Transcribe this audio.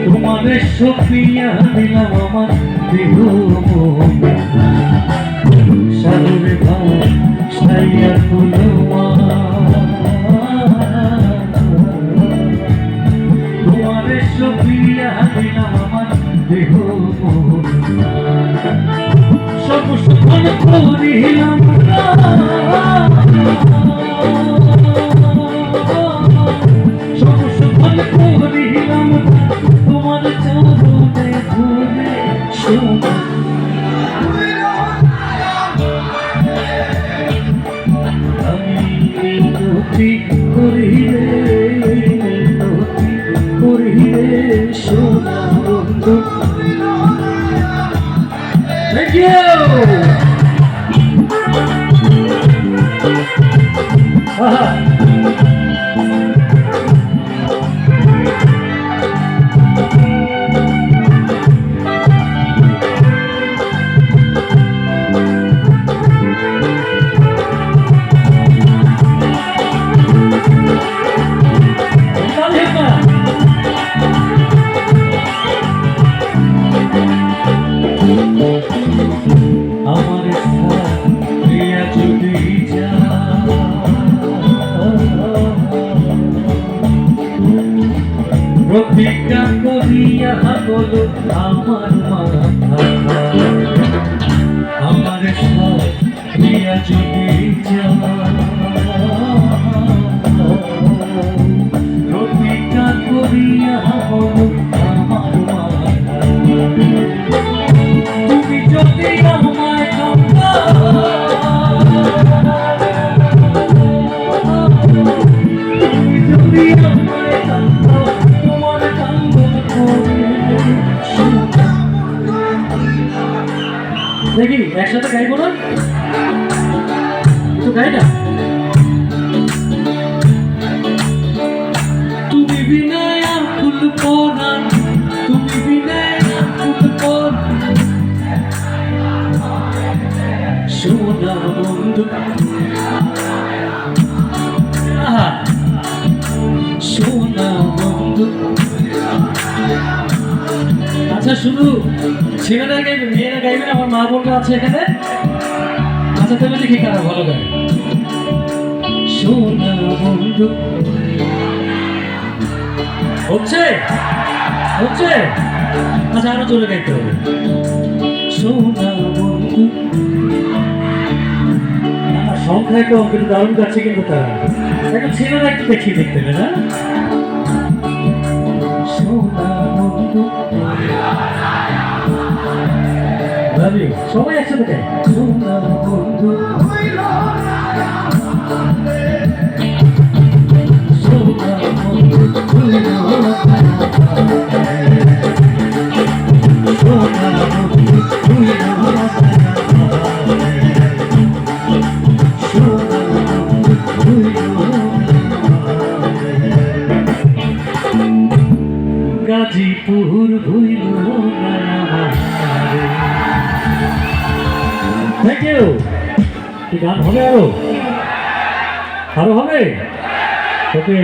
তোমারে সপিয়া দিলাম আমার দেহ সাগরে ভাই সাইয়া তোমারে সপিয়া দিলাম আমার দেহ সব সফল করিলাম সব সফল করিলাম তোমার চরণে ধরে শোনা আমি মিনতি করিলে শোনা বন্ধু। Thank you. প্রতিজ্ঞা করিয়া বলো আমার মাথা আমার সব প্রিয়া যদি প্রতিজ্ঞা করিয়া বলো আমার মাথা তুমি যদি আমায় তুমি যদি আমায় দেখি একসাথে গাইব না তো গাই না তুমি বিনায় আকুল পড়া তুমি বিনায় আকুল পড়া সোনা বন্ধু সোনা বন্ধু। আচ্ছা শুধু ছেলেরা গাইবে মেয়েরা গাইবে আমার মা বোনরা আছে এখানে। আচ্ছা তাহলে দেখি কারা ভালো গায়। সোনা বন্ধু হচ্ছে হচ্ছে আচ্ছা আরো জোরে গাইতে হবে। সোনা বন্ধু সংখ্যায় কম কিন্তু দারুণ গাচ্ছে কিন্তু তারা একটা ছেলেরা একটু দেখিয়ে দেখতে হবে না। সোনা বন্ধু সবাই একসাথে গাই। সোনা বন্ধু সোনা বন্ধু সোনা গাজীপুর ভুইল থ্যাংক ইউ। কি গান হবে আরো আরো হবে ওকে।